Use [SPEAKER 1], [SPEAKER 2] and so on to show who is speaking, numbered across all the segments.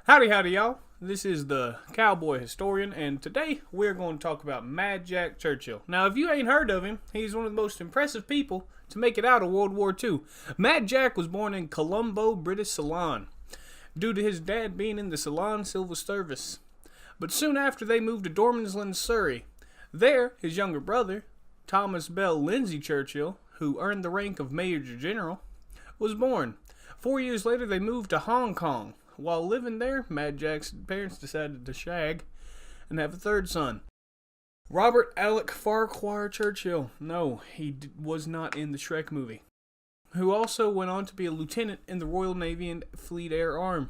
[SPEAKER 1] Howdy, howdy, y'all. This is the Cowboy Historian, and today we're going to talk about Mad Jack Churchill. Now, if you ain't heard of him, he's one of the most impressive people to make it out of World War II. Mad Jack was born in Colombo, British Ceylon, due to his dad being in the Ceylon Civil Service. But soon after, they moved to Dormansland, Surrey. There, his younger brother, Thomas Bell Lindsay Churchill, who earned the rank of Major General, was born. 4 years later, they moved to Hong Kong. While living there, Mad Jack's parents decided to shag and have a third son. Robert Alec Farquhar Churchill. No, he was not in the Shrek movie. Who also went on to be a lieutenant in the Royal Navy and Fleet Air Arm.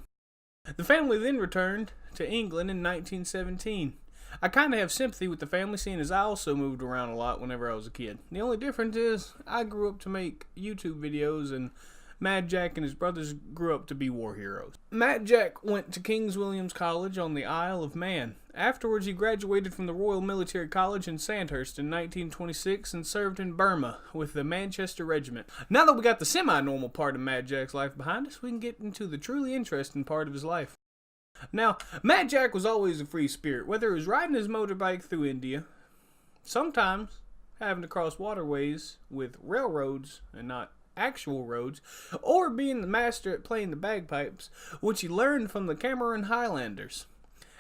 [SPEAKER 1] The family then returned to England in 1917. I kind of have sympathy with the family, seeing as I also moved around a lot whenever I was a kid. The only difference is I grew up to make YouTube videos, and Mad Jack and his brothers grew up to be war heroes. Mad Jack went to King's William's College on the Isle of Man. Afterwards, he graduated from the Royal Military College in Sandhurst in 1926 and served in Burma with the Manchester Regiment. Now that we got the semi-normal part of Mad Jack's life behind us, we can get into the truly interesting part of his life. Now, Mad Jack was always a free spirit, whether it was riding his motorbike through India, sometimes having to cross waterways with railroads and not actual roads, or being the master at playing the bagpipes, which he learned from the Cameron Highlanders.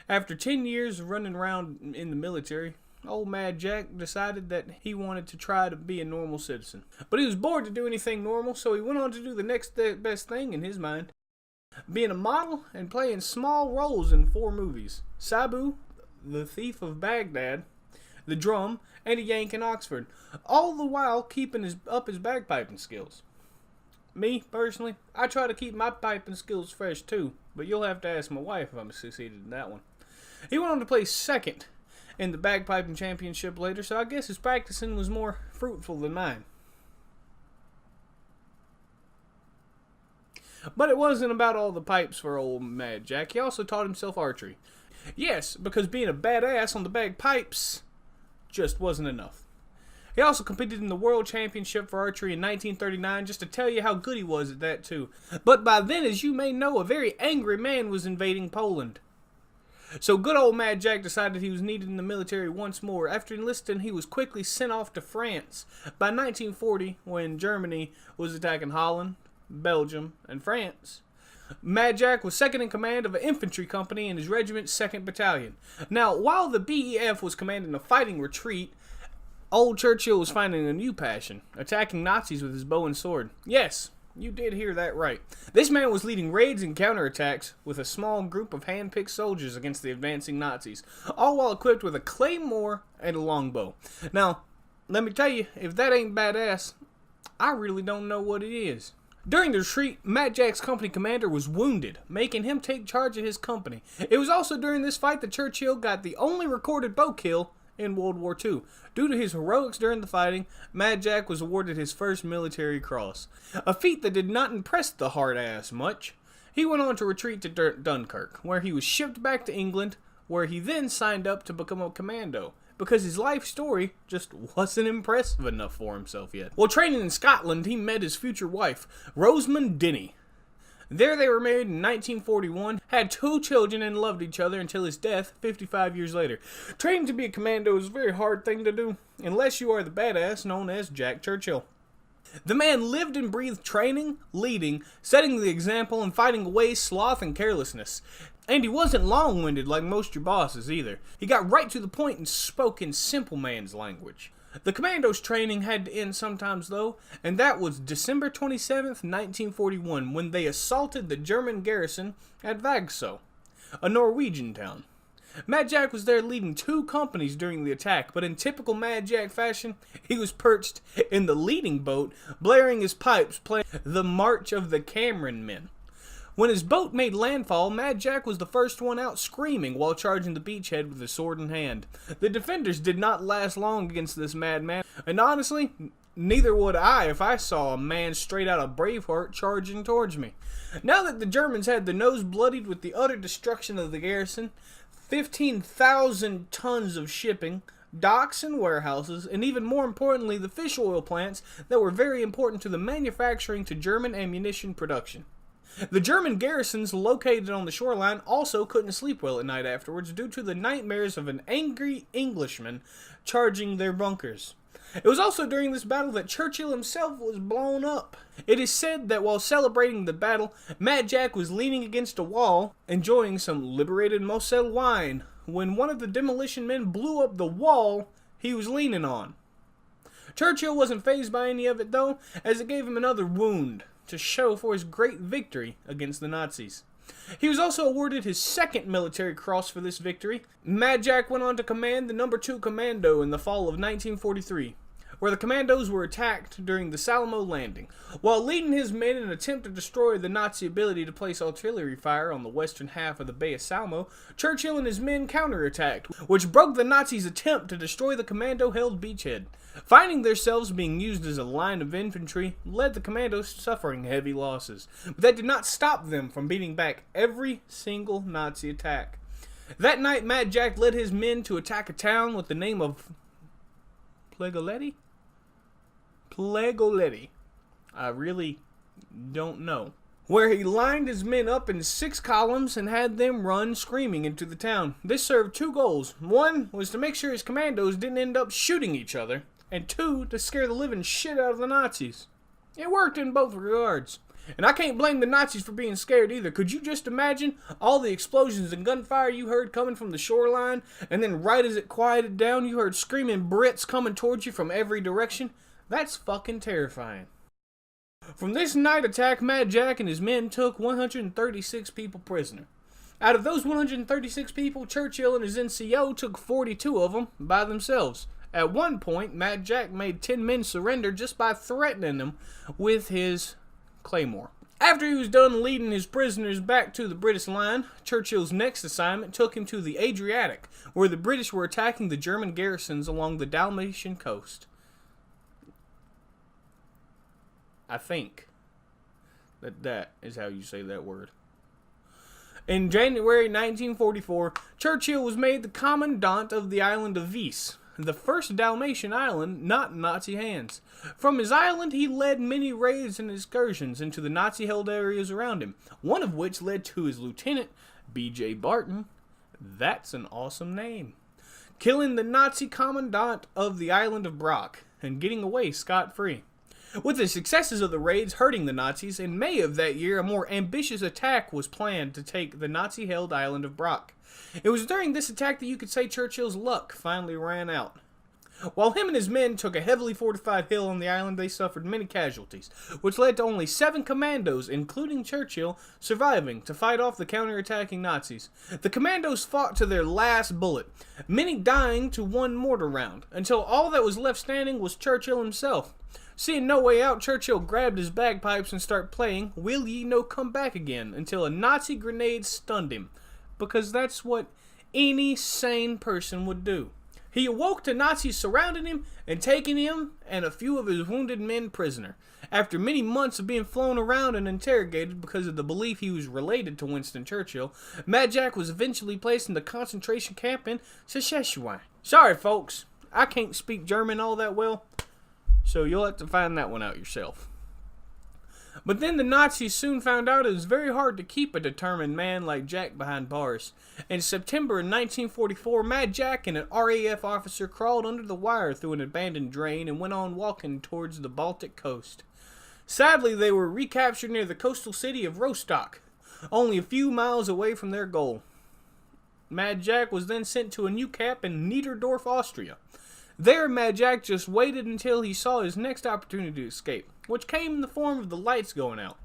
[SPEAKER 1] After 10 years of running around in the military, old Mad Jack decided that he wanted to try to be a normal citizen. But he was bored to do anything normal, so he went on to do the next best thing in his mind, being a model and playing small roles in 4 movies: Sabu, The Thief of Baghdad, The Drum, and A Yank in Oxford, all the while keeping his bagpiping skills. Me, personally, I try to keep my piping skills fresh too, but you'll have to ask my wife if I'm succeeded in that one. He went on to place second in the bagpiping championship later, so I guess his practicing was more fruitful than mine. But it wasn't about all the pipes for old Mad Jack. He also taught himself archery. Yes, because being a badass on the bagpipes just wasn't enough. He also competed in the World Championship for Archery in 1939, just to tell you how good he was at that too. But by then, as you may know, a very angry man was invading Poland. So good old Mad Jack decided he was needed in the military once more. After enlisting, he was quickly sent off to France. By 1940, when Germany was attacking Holland, Belgium, and France, Mad Jack was second in command of an infantry company in his regiment's 2nd Battalion. Now, while the BEF was commanding a fighting retreat, old Churchill was finding a new passion, attacking Nazis with his bow and sword. Yes, you did hear that right. This man was leading raids and counterattacks with a small group of hand-picked soldiers against the advancing Nazis, all while equipped with a claymore and a longbow. Now, let me tell you, if that ain't badass, I really don't know what it is. During the retreat, Mad Jack's company commander was wounded, making him take charge of his company. It was also during this fight that Churchill got the only recorded bow kill in World War II. Due to his heroics during the fighting, Mad Jack was awarded his first military cross, a feat that did not impress the hard ass much. He went on to retreat to Dunkirk, where he was shipped back to England, where he then signed up to become a commando, because his life story just wasn't impressive enough for himself yet. While training in Scotland, he met his future wife, Rosamund Denny. There they were married in 1941, had 2 children, and loved each other until his death 55 years later. Training to be a commando is a very hard thing to do, unless you are the badass known as Jack Churchill. The man lived and breathed training, leading, setting the example, and fighting away sloth and carelessness. And he wasn't long-winded like most your bosses either. He got right to the point and spoke in simple man's language. The commandos' training had to end sometimes though, and that was December 27th, 1941, when they assaulted the German garrison at Vagsø, a Norwegian town. Mad Jack was there leading 2 companies during the attack, but in typical Mad Jack fashion, he was perched in the leading boat, blaring his pipes, playing the March of the Cameron Men. When his boat made landfall, Mad Jack was the first one out screaming while charging the beachhead with a sword in hand. The defenders did not last long against this madman, and honestly, neither would I if I saw a man straight out of Braveheart charging towards me. Now that the Germans had their nose bloodied with the utter destruction of the garrison, 15,000 tons of shipping, docks and warehouses, and even more importantly, the fish oil plants that were very important to the manufacturing to German ammunition production. The German garrisons located on the shoreline also couldn't sleep well at night afterwards due to the nightmares of an angry Englishman charging their bunkers. It was also during this battle that Churchill himself was blown up. It is said that while celebrating the battle, Mad Jack was leaning against a wall, enjoying some liberated Moselle wine, when one of the demolition men blew up the wall he was leaning on. Churchill wasn't fazed by any of it though, as it gave him another wound to show for his great victory against the Nazis. He was also awarded his second military cross for this victory. Mad Jack went on to command the No. 2 Commando in the fall of 1943, where the commandos were attacked during the Salamo landing. While leading his men in an attempt to destroy the Nazi ability to place artillery fire on the western half of the Bay of Salamo, Churchill and his men counterattacked, which broke the Nazis' attempt to destroy the commando-held beachhead. Finding themselves being used as a line of infantry led the commandos suffering heavy losses, but that did not stop them from beating back every single Nazi attack. That night, Mad Jack led his men to attack a town with the name of Plegoletti? Plegoletti. I really don't know. Where he lined his men up in 6 columns and had them run screaming into the town. This served 2 goals. One was to make sure his commandos didn't end up shooting each other, and 2, to scare the living shit out of the Nazis. It worked in both regards. And I can't blame the Nazis for being scared either. Could you just imagine all the explosions and gunfire you heard coming from the shoreline, and then right as it quieted down, you heard screaming Brits coming towards you from every direction? That's fucking terrifying. From this night attack, Mad Jack and his men took 136 people prisoner. Out of those 136 people, Churchill and his NCO took 42 of them by themselves. At one point, Mad Jack made 10 men surrender just by threatening them with his claymore. After he was done leading his prisoners back to the British line, Churchill's next assignment took him to the Adriatic, where the British were attacking the German garrisons along the Dalmatian coast. I think that is how you say that word. In January 1944, Churchill was made the commandant of the island of Vis, the first Dalmatian island not in Nazi hands. From his island, he led many raids and excursions into the Nazi-held areas around him, one of which led to his lieutenant, B.J. Barton. That's an awesome name. Killing the Nazi commandant of the island of Brock and getting away scot-free. With the successes of the raids hurting the Nazis, in May of that year, a more ambitious attack was planned to take the Nazi-held island of Brock. It was during this attack that you could say Churchill's luck finally ran out. While him and his men took a heavily fortified hill on the island, they suffered many casualties, which led to only 7 commandos, including Churchill, surviving to fight off the counterattacking Nazis. The commandos fought to their last bullet, many dying to one mortar round, until all that was left standing was Churchill himself. Seeing no way out, Churchill grabbed his bagpipes and started playing Will Ye No Come Back Again until a Nazi grenade stunned him, because that's what any sane person would do. He awoke to Nazis surrounding him and taking him and a few of his wounded men prisoner. After many months of being flown around and interrogated because of the belief he was related to Winston Churchill, Mad Jack was eventually placed in the concentration camp in Saskatchewan. Sorry folks, I can't speak German all that well, so you'll have to find that one out yourself. But then the Nazis soon found out it was very hard to keep a determined man like Jack behind bars. In September 1944, Mad Jack and an RAF officer crawled under the wire through an abandoned drain and went on walking towards the Baltic coast. Sadly, they were recaptured near the coastal city of Rostock, only a few miles away from their goal. Mad Jack was then sent to a new camp in Niederdorf, Austria. There, Mad Jack just waited until he saw his next opportunity to escape, which came in the form of the lights going out.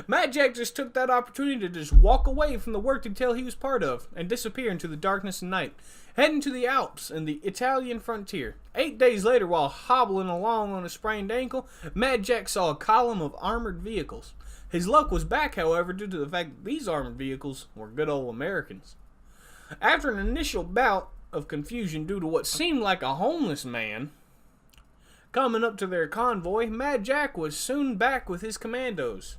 [SPEAKER 1] Mad Jack just took that opportunity to just walk away from the work detail he was part of and disappear into the darkness and night, heading to the Alps and the Italian frontier. 8 days later, while hobbling along on a sprained ankle, Mad Jack saw a column of armored vehicles. His luck was back, however, due to the fact that these armored vehicles were good old Americans. After an initial bout of confusion due to what seemed like a homeless man coming up to their convoy, Mad Jack was soon back with his commandos.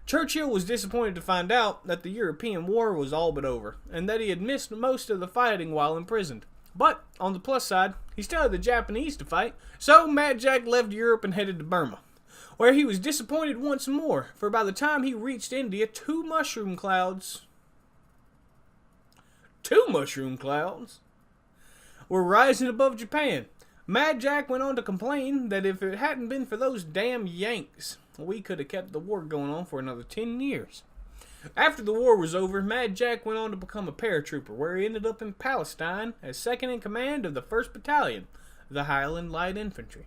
[SPEAKER 1] Churchill was disappointed to find out that the European war was all but over, and that he had missed most of the fighting while imprisoned. But, on the plus side, he still had the Japanese to fight, so Mad Jack left Europe and headed to Burma. where he was disappointed once more, for by the time he reached India, two mushroom clouds were rising above Japan. Mad Jack went on to complain that if it hadn't been for those damn Yanks, we could have kept the war going on for another 10 years. After the war was over, Mad Jack went on to become a paratrooper, where he ended up in Palestine as second in command of the 1st Battalion, the Highland Light Infantry.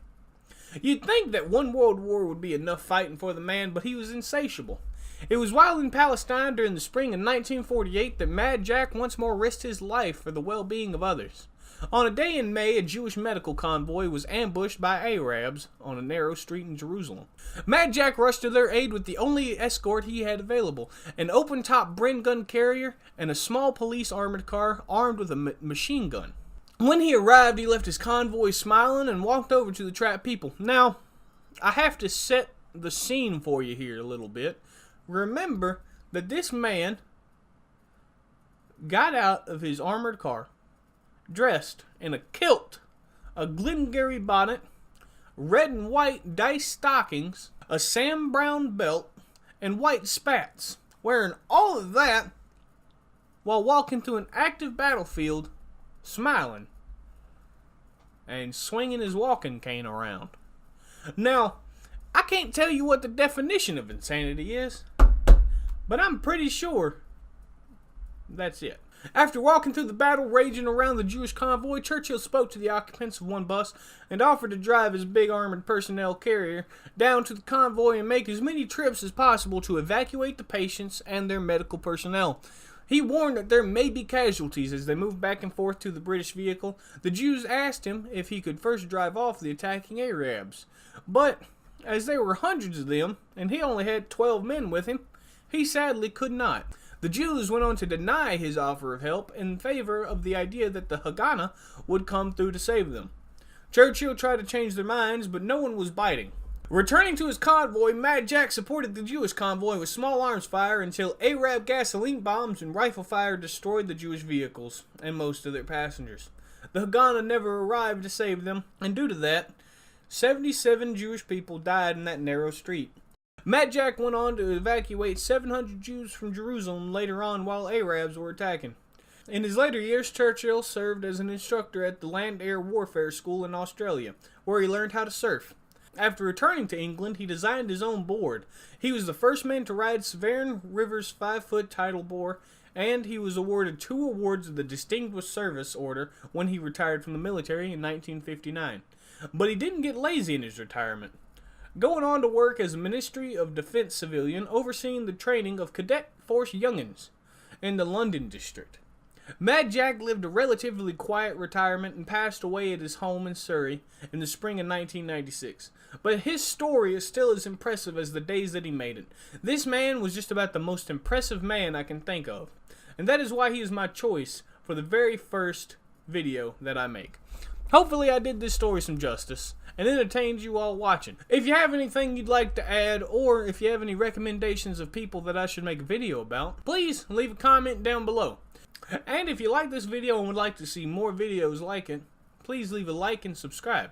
[SPEAKER 1] You'd think that one world war would be enough fighting for the man, but he was insatiable. It was while in Palestine during the spring of 1948 that Mad Jack once more risked his life for the well-being of others. On a day in May, a Jewish medical convoy was ambushed by Arabs on a narrow street in Jerusalem. Mad Jack rushed to their aid with the only escort he had available, an open-top Bren gun carrier and a small police armored car armed with a machine gun. When he arrived, he left his convoy smiling and walked over to the trapped people. Now, I have to set the scene for you here a little bit. Remember that this man got out of his armored car, dressed in a kilt, a Glengarry bonnet, red and white dice stockings, a Sam Brown belt, and white spats, wearing all of that while walking to an active battlefield, smiling, and swinging his walking cane around. Now, I can't tell you what the definition of insanity is, but I'm pretty sure that's it. After walking through the battle raging around the Jewish convoy, Churchill spoke to the occupants of one bus and offered to drive his big armored personnel carrier down to the convoy and make as many trips as possible to evacuate the patients and their medical personnel. He warned that there may be casualties as they moved back and forth to the British vehicle. The Jews asked him if he could first drive off the attacking Arabs, but as there were hundreds of them and he only had 12 men with him, he sadly could not. The Jews went on to deny his offer of help in favor of the idea that the Haganah would come through to save them. Churchill tried to change their minds, but no one was biting. Returning to his convoy, Mad Jack supported the Jewish convoy with small arms fire until Arab gasoline bombs and rifle fire destroyed the Jewish vehicles and most of their passengers. The Haganah never arrived to save them, and due to that, 77 Jewish people died in that narrow street. Mad Jack went on to evacuate 700 Jews from Jerusalem later on while Arabs were attacking. In his later years, Churchill served as an instructor at the Land-Air Warfare School in Australia, where he learned how to surf. After returning to England, he designed his own board. He was the first man to ride Severn River's 5-foot tidal bore, and he was awarded 2 awards of the Distinguished Service Order when he retired from the military in 1959. But he didn't get lazy in his retirement, going on to work as a Ministry of Defence civilian overseeing the training of Cadet Force Young'uns in the London district. Mad Jack lived a relatively quiet retirement and passed away at his home in Surrey in the spring of 1996. But his story is still as impressive as the days that he made it. This man was just about the most impressive man I can think of, and that is why he is my choice for the very first video that I make. Hopefully I did this story some justice and entertained you all watching. If you have anything you'd like to add, or if you have any recommendations of people that I should make a video about, please leave a comment down below. And if you like this video and would like to see more videos like it, please leave a like and subscribe.